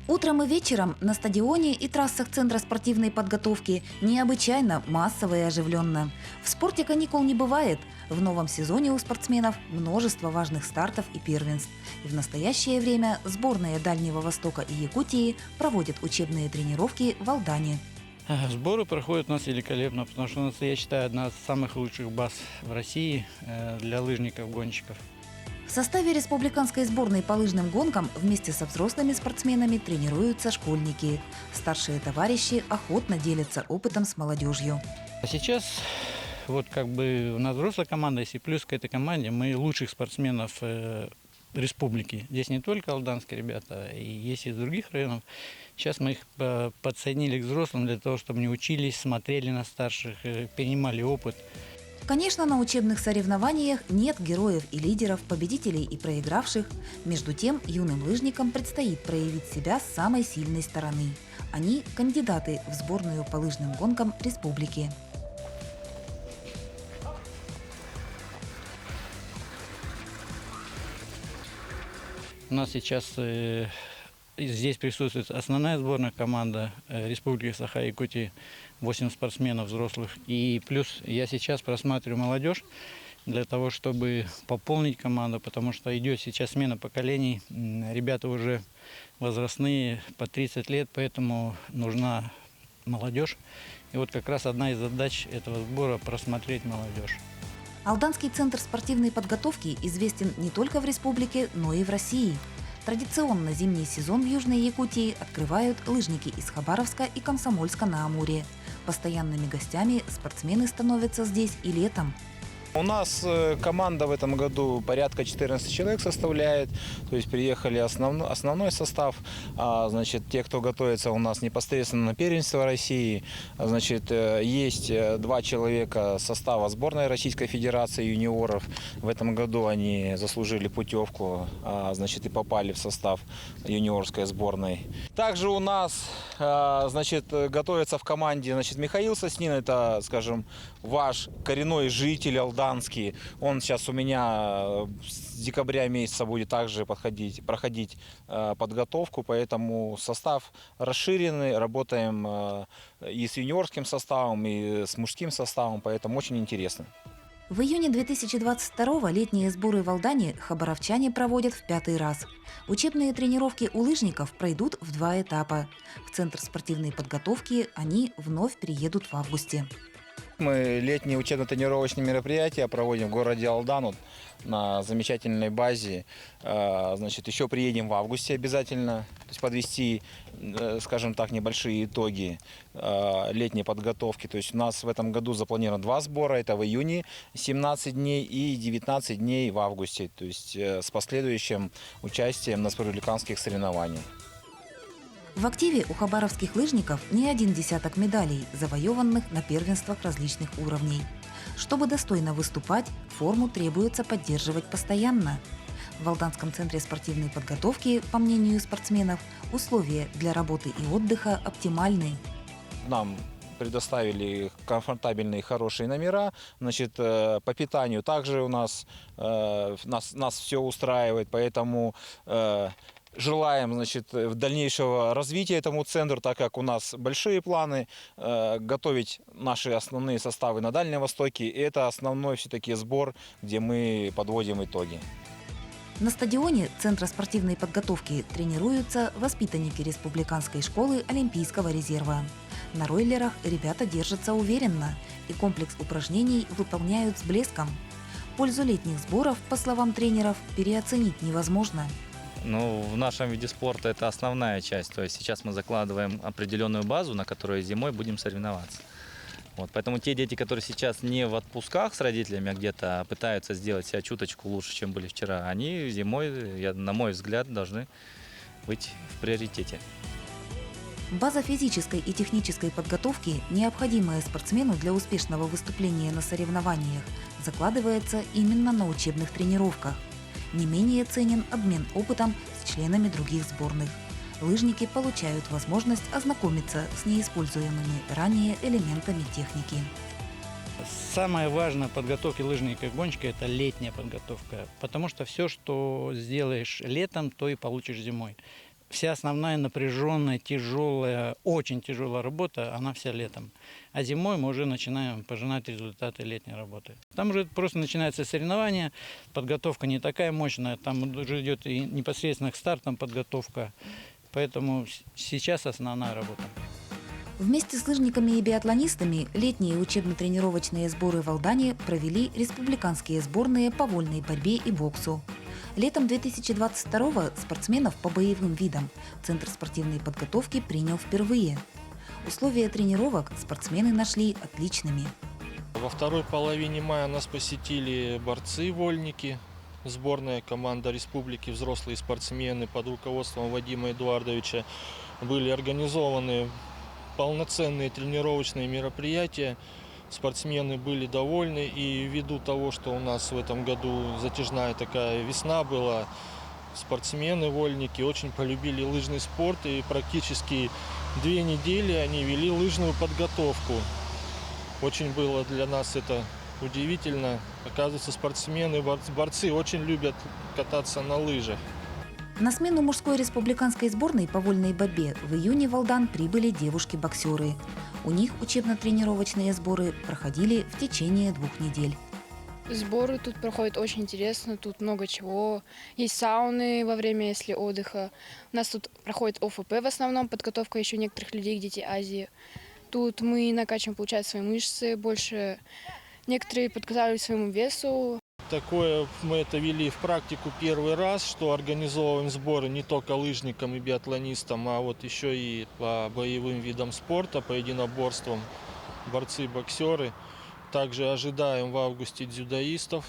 Утром и вечером на стадионе и трассах Центра спортивной подготовки необычайно массово и оживленно. В спорте каникул не бывает. В новом сезоне у спортсменов множество важных стартов и первенств. И в настоящее время сборная Дальнего Востока и Якутии проводят учебные тренировки в Алдане. Сборы проходят у нас великолепно, потому что у нас, я считаю, одна из самых лучших баз в России для лыжников-гонщиков. В составе республиканской сборной по лыжным гонкам вместе со взрослыми спортсменами тренируются школьники. Старшие товарищи охотно делятся опытом с молодежью. А сейчас вот как бы у нас взрослая команда, если плюс к этой команде мы лучших спортсменов республики. Здесь не только алданские ребята, и есть из других районов. Сейчас мы их подсоединили к взрослым для того, чтобы они учились, смотрели на старших, перенимали опыт. Конечно, на учебных соревнованиях нет героев и лидеров, победителей и проигравших. Между тем, юным лыжникам предстоит проявить себя с самой сильной стороны. Они – кандидаты в сборную по лыжным гонкам республики. У нас сейчас здесь присутствует основная сборная команда Республики Саха-Якутия, 8 спортсменов взрослых. И плюс я сейчас просматриваю молодежь для того, чтобы пополнить команду, потому что идет сейчас смена поколений. Ребята уже возрастные, по 30 лет, поэтому нужна молодежь. И вот как раз одна из задач этого сбора – просмотреть молодежь. Алданский центр спортивной подготовки известен не только в республике, но и в России. Традиционно зимний сезон в Южной Якутии открывают лыжники из Хабаровска и Комсомольска-на-Амуре. Постоянными гостями спортсмены становятся здесь и летом. У нас команда в этом году порядка 14 человек составляет, то есть приехали основной состав, значит, те, кто готовится у нас непосредственно на первенство России, значит, есть 2 человека состава сборной Российской Федерации юниоров, в этом году они заслужили путевку, значит, и попали в состав юниорской сборной. Также у нас, значит, готовится в команде, значит, Михаил Соснин, это, скажем, ваш коренной житель Алдан. Он сейчас у меня с декабря месяца будет также проходить подготовку, поэтому состав расширенный, работаем и с юниорским составом, и с мужским составом, поэтому очень интересно. В июне 2022-го летние сборы в Алдане хабаровчане проводят в 5-й раз. Учебные тренировки у лыжников пройдут в 2 этапа. В Центр спортивной подготовки они вновь приедут в августе. Мы летние учебно-тренировочные мероприятия проводим в городе Алдан на замечательной базе. Значит, еще приедем в августе обязательно, то есть подвести, скажем так, небольшие итоги летней подготовки. То есть у нас в этом году запланировано 2 сбора, это в июне 17 дней и 19 дней в августе, то есть с последующим участием на республиканских соревнованиях. В активе у хабаровских лыжников не один десяток медалей, завоеванных на первенствах различных уровней. Чтобы достойно выступать, форму требуется поддерживать постоянно. В Алданском центре спортивной подготовки, по мнению спортсменов, условия для работы и отдыха оптимальны. Нам предоставили комфортабельные хорошие номера, значит, по питанию также у нас все устраивает, поэтому желаем, значит, дальнейшего развития этому центру, так как у нас большие планы готовить наши основные составы на Дальнем Востоке. И это основной все-таки сбор, где мы подводим итоги. На стадионе Центра спортивной подготовки тренируются воспитанники республиканской школы Олимпийского резерва. На ройлерах ребята держатся уверенно и комплекс упражнений выполняют с блеском. Пользу летних сборов, по словам тренеров, переоценить невозможно. Ну, в нашем виде спорта это основная часть. То есть сейчас мы закладываем определенную базу, на которой зимой будем соревноваться. Вот, поэтому те дети, которые сейчас не в отпусках с родителями, а где-то пытаются сделать себя чуточку лучше, чем были вчера, они зимой, на мой взгляд, должны быть в приоритете. База физической и технической подготовки, необходимая спортсмену для успешного выступления на соревнованиях, закладывается именно на учебных тренировках. Не менее ценен обмен опытом с членами других сборных. Лыжники получают возможность ознакомиться с неиспользуемыми ранее элементами техники. Самое важное в подготовке лыжника и гонщика – это летняя подготовка. Потому что все, что сделаешь летом, то и получишь зимой. Вся основная напряженная, тяжелая, очень тяжелая работа, она вся летом. А зимой мы уже начинаем пожинать результаты летней работы. Там уже просто начинается соревнование, подготовка не такая мощная, там уже идет и непосредственно к стартам подготовка. Поэтому сейчас основная работа. Вместе с лыжниками и биатлонистами летние учебно-тренировочные сборы в Алдане провели республиканские сборные по вольной борьбе и боксу. Летом 2022-го спортсменов по боевым видам Центр спортивной подготовки принял впервые. Условия тренировок спортсмены нашли отличными. Во второй половине мая нас посетили борцы-вольники, сборная команда республики, взрослые спортсмены под руководством Вадима Эдуардовича. Были организованы полноценные тренировочные мероприятия. Спортсмены были довольны, и ввиду того, что у нас в этом году затяжная такая весна была, спортсмены, вольники очень полюбили лыжный спорт, и практически 2 недели они вели лыжную подготовку. Очень было для нас это удивительно. Оказывается, спортсмены, борцы очень любят кататься на лыжах. На смену мужской республиканской сборной по вольной борьбе в июне в Алдан прибыли девушки-боксеры. У них учебно-тренировочные сборы проходили в течение 2 недель. Сборы тут проходят очень интересно, тут много чего. Есть сауны во время, если отдыха. У нас тут проходит ОФП в основном, подготовка еще некоторых людей к Дети Азии. Тут мы накачиваем, получается, свои мышцы больше. Некоторые подготавливают к своему весу. Такое мы это вели в практику первый раз, что организовываем сборы не только лыжникам и биатлонистам, а вот еще и по боевым видам спорта, по единоборствам, борцы-боксеры. Также ожидаем в августе дзюдоистов.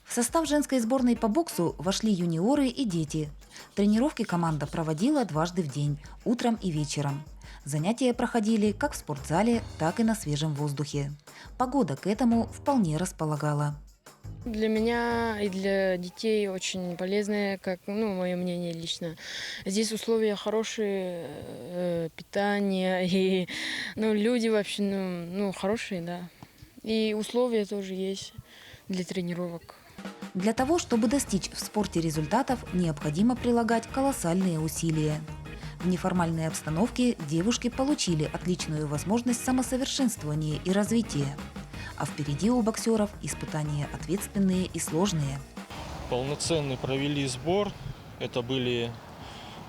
В состав женской сборной по боксу вошли юниоры и дети. Тренировки команда проводила 2 раза в день, утром и вечером. Занятия проходили как в спортзале, так и на свежем воздухе. Погода к этому вполне располагала. Для меня и для детей очень полезное, как мое мнение лично. Здесь условия хорошие, питание и люди вообще хорошие, да. И условия тоже есть для тренировок. Для того, чтобы достичь в спорте результатов, необходимо прилагать колоссальные усилия. В неформальной обстановке девушки получили отличную возможность самосовершенствования и развития. А впереди у боксеров испытания ответственные и сложные. Полноценный провели сбор. Это были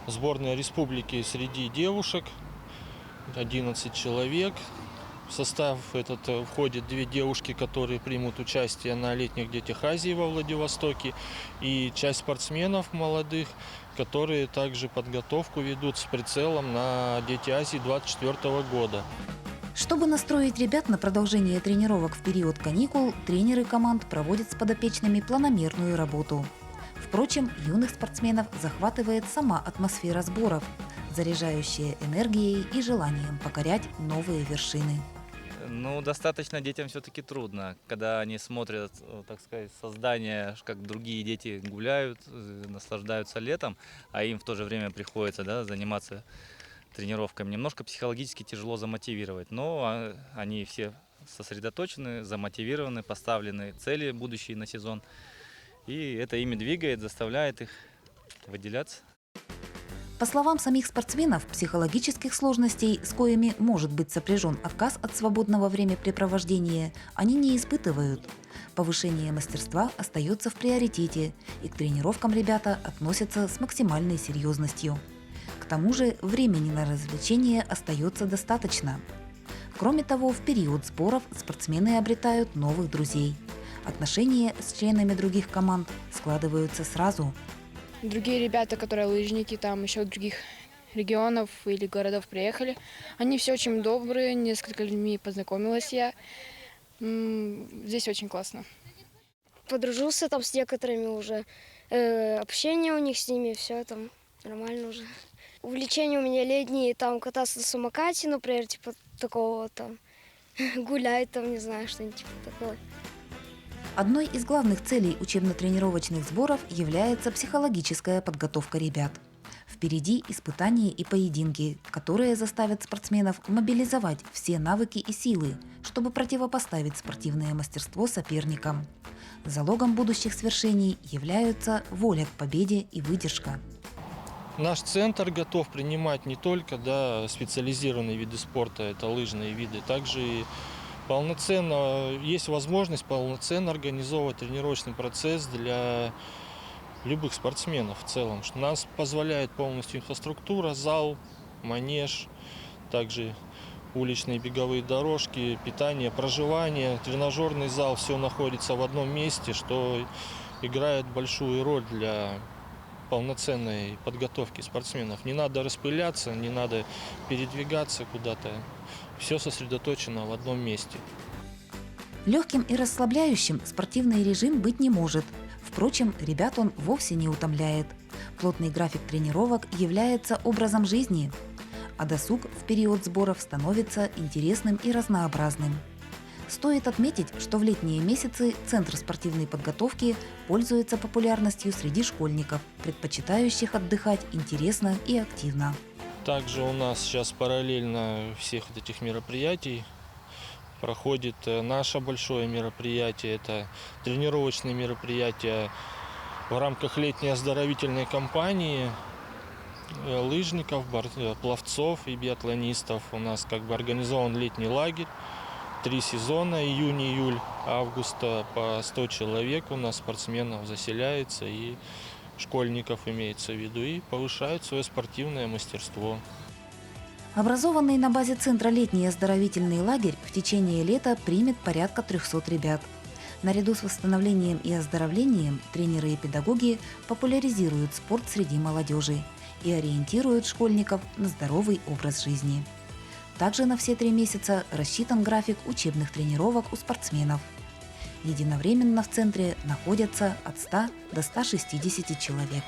сборные республики среди девушек, 11 человек. В состав этот входит 2 девушки, которые примут участие на летних Детях Азии во Владивостоке, и часть спортсменов молодых, которые также подготовку ведут с прицелом на Дети Азии 2024 года. Чтобы настроить ребят на продолжение тренировок в период каникул, тренеры команд проводят с подопечными планомерную работу. Впрочем, юных спортсменов захватывает сама атмосфера сборов, заряжающая энергией и желанием покорять новые вершины. Достаточно детям все-таки трудно, когда они смотрят, так сказать, создание, как другие дети гуляют, наслаждаются летом, а им в то же время приходится заниматься тренировками. Немножко психологически тяжело замотивировать, но они все сосредоточены, замотивированы, поставлены цели будущие на сезон. И это ими двигает, заставляет их выделяться. По словам самих спортсменов, психологических сложностей, с коими может быть сопряжен отказ от свободного времяпрепровождения, они не испытывают. Повышение мастерства остается в приоритете, и к тренировкам ребята относятся с максимальной серьезностью. К тому же времени на развлечения остается достаточно. Кроме того, в период сборов спортсмены обретают новых друзей. Отношения с членами других команд складываются сразу. Другие ребята, которые лыжники, там еще других регионов или городов приехали, они все очень добрые, несколько людьми познакомилась я. Здесь очень классно. Подружился там с некоторыми уже, общение у них с ними, все там нормально уже. Увлечения у меня летние, там кататься на самокате, например, типа такого там, гулять там, не знаю, что-нибудь типа такого. Одной из главных целей учебно-тренировочных сборов является психологическая подготовка ребят. Впереди испытания и поединки, которые заставят спортсменов мобилизовать все навыки и силы, чтобы противопоставить спортивное мастерство соперникам. Залогом будущих свершений являются воля к победе и выдержка. Наш центр готов принимать не только специализированные виды спорта, это лыжные виды, также и есть возможность полноценно организовывать тренировочный процесс для любых спортсменов в целом. Что нас позволяет полностью инфраструктура, зал, манеж, также уличные беговые дорожки, питание, проживание, тренажерный зал, все находится в одном месте, что играет большую роль для полноценной подготовки спортсменов. Не надо распыляться, не надо передвигаться куда-то. Все сосредоточено в одном месте. Легким и расслабляющим спортивный режим быть не может. Впрочем, ребят он вовсе не утомляет. Плотный график тренировок является образом жизни, а досуг в период сборов становится интересным и разнообразным. Стоит отметить, что в летние месяцы Центр спортивной подготовки пользуется популярностью среди школьников, предпочитающих отдыхать интересно и активно. Также у нас сейчас параллельно всех этих мероприятий проходит наше большое мероприятие. Это тренировочные мероприятия в рамках летней оздоровительной кампании лыжников, пловцов и биатлонистов. У нас организован летний лагерь. 3 сезона, июнь, июль, август, по 100 человек у нас спортсменов заселяется, и школьников имеется в виду, и повышают свое спортивное мастерство. Образованный на базе центра летний оздоровительный лагерь в течение лета примет порядка 300 ребят. Наряду с восстановлением и оздоровлением тренеры и педагоги популяризируют спорт среди молодежи и ориентируют школьников на здоровый образ жизни. Также на все 3 месяца рассчитан график учебных тренировок у спортсменов. Единовременно в центре находятся от 100 до 160 человек.